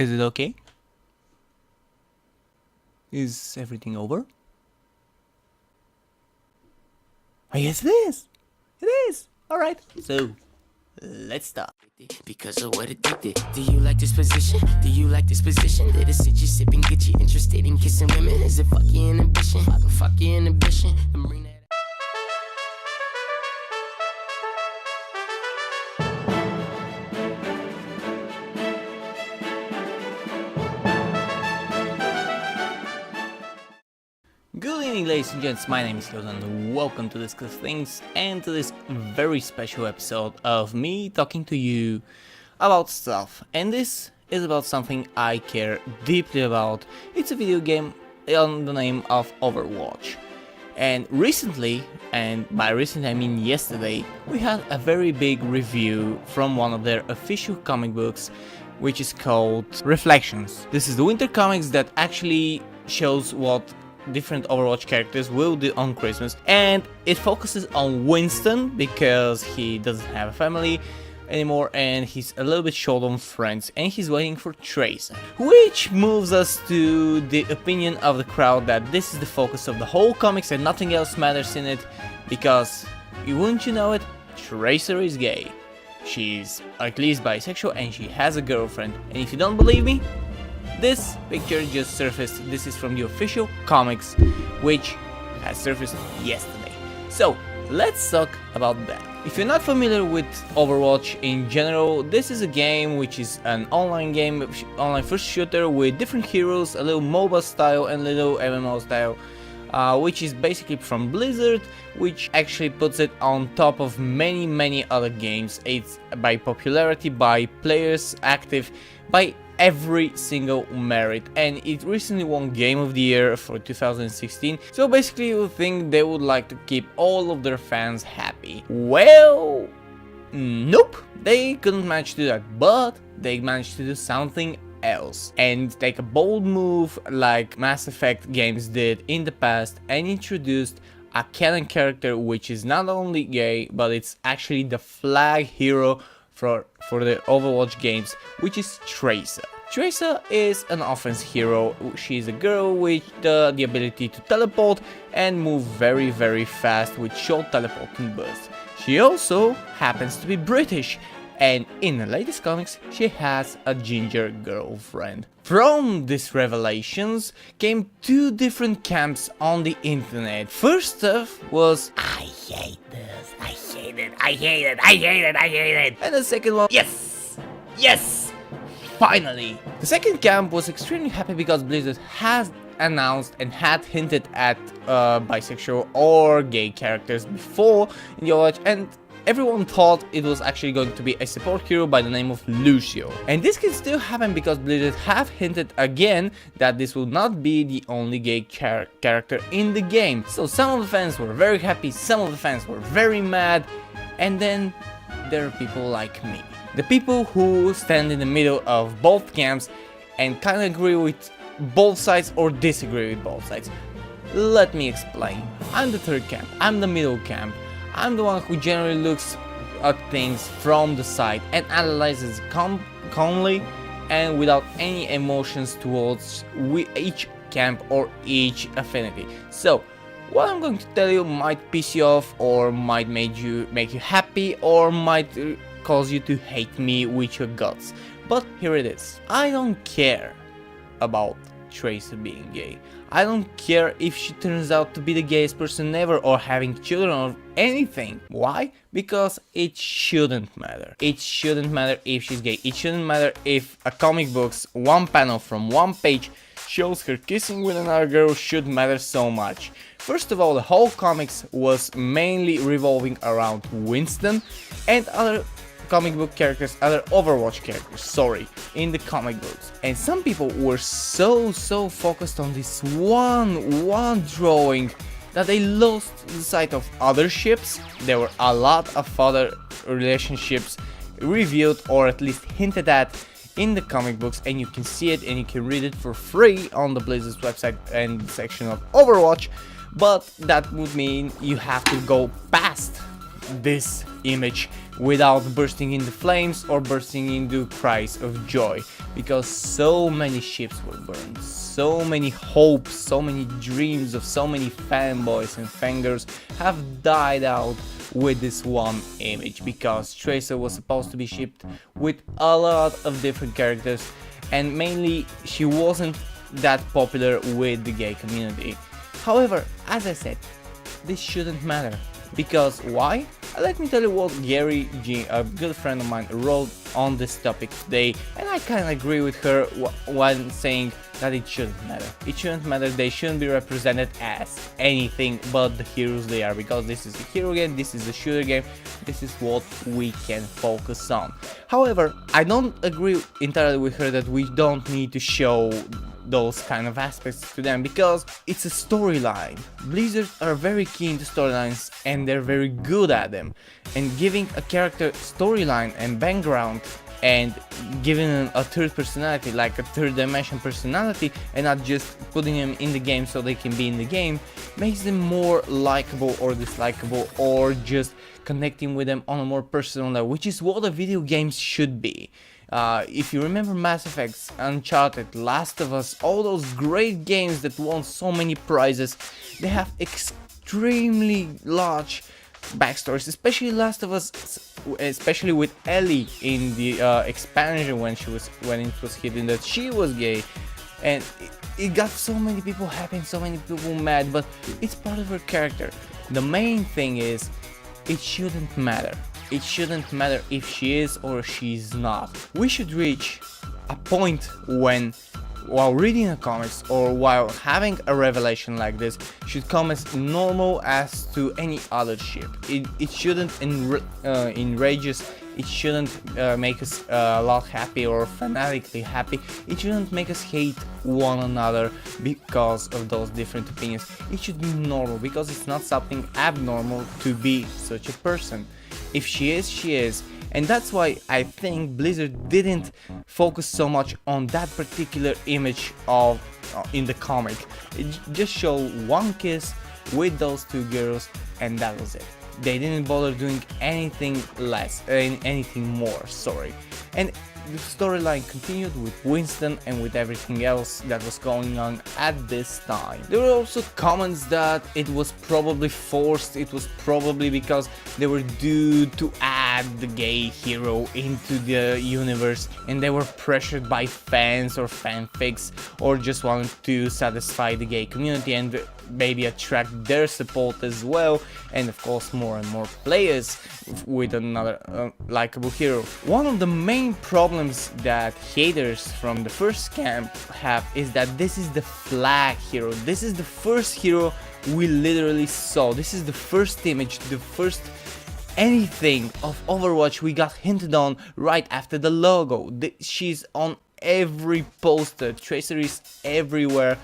Is it okay? Is everything over? Oh, yes, it is. It is. All right. So, let's start. Because of what it did. Do you like this position? Do you like this position? Did it sit you sipping, get you interested in kissing women? Is it fuck your inhibition? Fuck your inhibition. And bring that. Good evening, ladies and gents. My name is Leon and welcome to Discuss Things and to this very special episode of me talking to you about stuff. And this is about something I care deeply about. It's a video game on the name of Overwatch. And recently, and by recently I mean yesterday, we had a very big review from one of their official comic books, which is called Reflections. This is the winter comics that actually shows what different Overwatch characters will do on Christmas, and it focuses on Winston because he doesn't have a family anymore and he's a little bit short on friends and he's waiting for Tracer, which moves us to the opinion of the crowd that this is the focus of the whole comics and nothing else matters in it because, wouldn't you know it, Tracer is gay. She's at least bisexual and she has a girlfriend, and if you don't believe me, this picture just surfaced. This is from the official comics, which has surfaced yesterday. So let's talk about that. If you're not familiar with Overwatch in general, this is a game which is an online game, online first shooter with different heroes, a little MOBA style and little MMO style, which is basically from Blizzard, which actually puts it on top of many other games. It's by popularity, by players active, by every single merit, and it recently won Game of the Year for 2016, so basically you think they would like to keep all of their fans happy. Well, nope, they couldn't manage to do that, but they managed to do something else and take a bold move like Mass Effect games did in the past and introduced a canon character which is not only gay, but it's actually the flag hero for the Overwatch games, which is Tracer. Tracer is an offense hero. She's a girl with the ability to teleport and move very fast with short teleporting bursts. She also happens to be British, and in the latest comics she has a ginger girlfriend. From these revelations came two different camps on the internet. First off was, I hate this, I hate it, I hate it, I hate it, I hate it. And the second one, yes, finally. The second camp was extremely happy because Blizzard has announced and had hinted at bisexual or gay characters before in the Overwatch, and everyone thought it was actually going to be a support hero by the name of Lucio. And this can still happen because Blizzard have hinted again that this will not be the only gay character in the game. So some of the fans were very happy, some of the fans were very mad, and then there are people like me. The people who stand in the middle of both camps and kind of agree with both sides or disagree with both sides. Let me explain. I'm the third camp, I'm the middle camp. I'm the one who generally looks at things from the side and analyzes calmly and without any emotions towards each camp or each affinity. So what I'm going to tell you might piss you off, or might make you happy, or might cause you to hate me with your guts. But here it is. I don't care about Tracer being gay. I don't care if she turns out to be the gayest person ever or having children or anything. Why? Because it shouldn't matter. It shouldn't matter if she's gay. It shouldn't matter if a comic book's one panel from one page shows her kissing with another girl should matter so much. First of all, the whole comics was mainly revolving around Winston and other comic book characters, other Overwatch characters, in the comic books. And some people were so focused on this one drawing that they lost the sight of other ships. There were a lot of other relationships revealed or at least hinted at in the comic books, and you can see it and you can read it for free on the Blizzard's website and section of Overwatch. But that would mean you have to go past this image without bursting into flames or bursting into cries of joy, because so many ships were burned, so many hopes, so many dreams of so many fanboys and fangirls have died out with this one image, because Tracer was supposed to be shipped with a lot of different characters, and mainly she wasn't that popular with the gay community. However, as I said, this shouldn't matter. Because why? Let me tell you what Gary G, a good friend of mine, wrote on this topic today, and I kind of agree with her when saying that it shouldn't matter. It shouldn't matter, they shouldn't be represented as anything but the heroes they are, because this is a hero game, this is a shooter game, this is what we can focus on. However, I don't agree entirely with her that we don't need to show those kind of aspects to them, because it's a storyline. Blizzard are very keen to storylines and they're very good at them, and giving a character storyline and background and giving them a third personality, like a third dimension personality, and not just putting them in the game so they can be in the game, makes them more likable or dislikable, or just connecting with them on a more personal level, which is what a video games should be. If you remember Mass Effect, Uncharted, Last of Us, all those great games that won so many prizes, they have extremely large backstories, especially Last of Us, especially with Ellie in the expansion when it was hidden that she was gay, and it got so many people happy and so many people mad, but it's part of her character. The main thing is, it shouldn't matter. It shouldn't matter if she is or she's not. We should reach a point when, while reading a comics or while having a revelation like this, should come as normal as to any other ship. It shouldn't enrage us. It shouldn't make us a lot happy or fanatically happy. It shouldn't make us hate one another because of those different opinions. It should be normal, because it's not something abnormal to be such a person. If she is, she is. And that's why I think Blizzard didn't focus so much on that particular image of in the comic. It just showed one kiss with those two girls, and that was it. They didn't bother doing anything less, anything more, sorry. And the storyline continued with Winston and with everything else that was going on at this time. There were also comments that it was probably forced, it was probably because they were due to add the gay hero into the universe, and they were pressured by fans or fanfics, or just wanted to satisfy the gay community and maybe attract their support as well, and of course more and more players with another likable hero. One of the main problems that haters from the first camp have is that this is the flag hero. This is the first hero we literally saw. This is the first image, the first anything of Overwatch we got hinted on right after the logo. She's on every poster, Tracer is everywhere.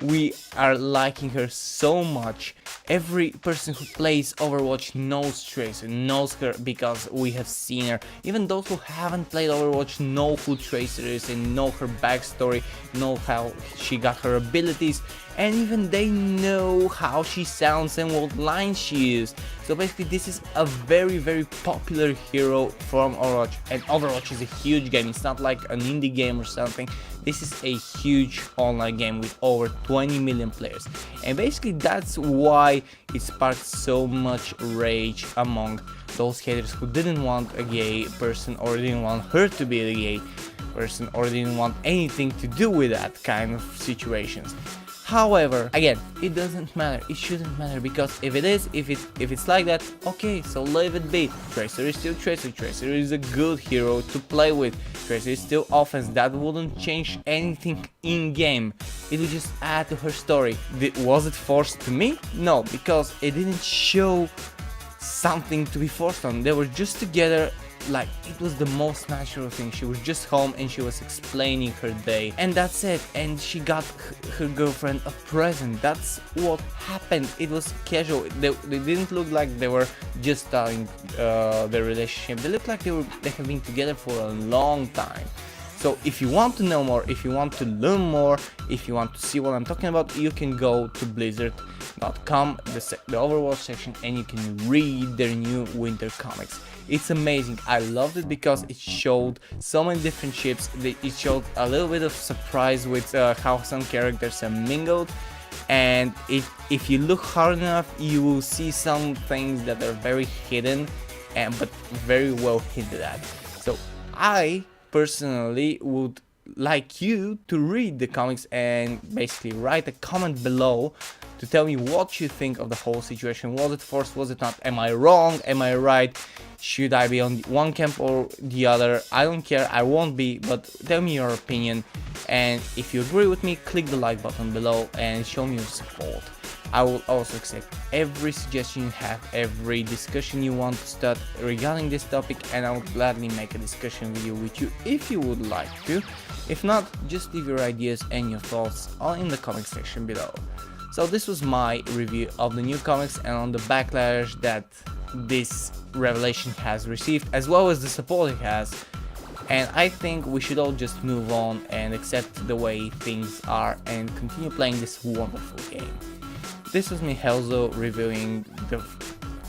We are liking her so much. Every person who plays Overwatch knows Tracer, knows her because we have seen her. Even those who haven't played Overwatch know who Tracer is and know her backstory, know how she got her abilities, and even they know how she sounds and what lines she used. So basically this is a very popular hero from Overwatch, and Overwatch is a huge game. It's not like an indie game or something. This is a huge online game with over 20 million players, and basically that's why it sparked so much rage among those haters who didn't want a gay person, or didn't want her to be a gay person, or didn't want anything to do with that kind of situations. However, again, it doesn't matter, it shouldn't matter, because if it's like that, okay, so leave it be. Tracer is still Tracer, Tracer is a good hero to play with, Tracer is still offense, that wouldn't change anything in game, it would just add to her story. Was it forced to me? No, because it didn't show something to be forced on, they were just together. Like, it was the most natural thing. She was just home and she was explaining her day, and that's it. And she got her girlfriend a present. That's what happened. It was casual. They didn't look like they were just starting their relationship. They looked like they have been together for a long time. So if you want to know more, if you want to learn more, if you want to see what I'm talking about, you can go to blizzard.com, the Overwatch section, and you can read their new winter comics. It's amazing. I loved it because it showed so many different ships. It showed a little bit of surprise with how some characters are mingled, and if you look hard enough, you will see some things that are very hidden, but very well hinted at. So I personally would like you to read the comics and basically write a comment below to tell me what you think of the whole situation. Was it forced? Was it not? Am I wrong? Am I right? Should I be on one camp or the other? I don't care, I won't be, but tell me your opinion. And if you agree with me, click the like button below and show me your support. I will also accept every suggestion you have, every discussion you want to start regarding this topic, and I will gladly make a discussion video with you if you would like to. If not, just leave your ideas and your thoughts all in the comment section below. So this was my review of the new comics and on the backlash that this revelation has received, as well as the support it has. And I think we should all just move on and accept the way things are and continue playing this wonderful game. This was me, Helzo, reviewing the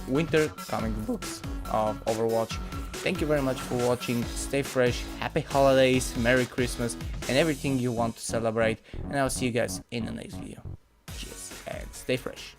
winter comic books of Overwatch. Thank you very much for watching. Stay fresh, happy holidays, Merry Christmas, and everything you want to celebrate. And I'll see you guys in the next video. Cheers, and stay fresh.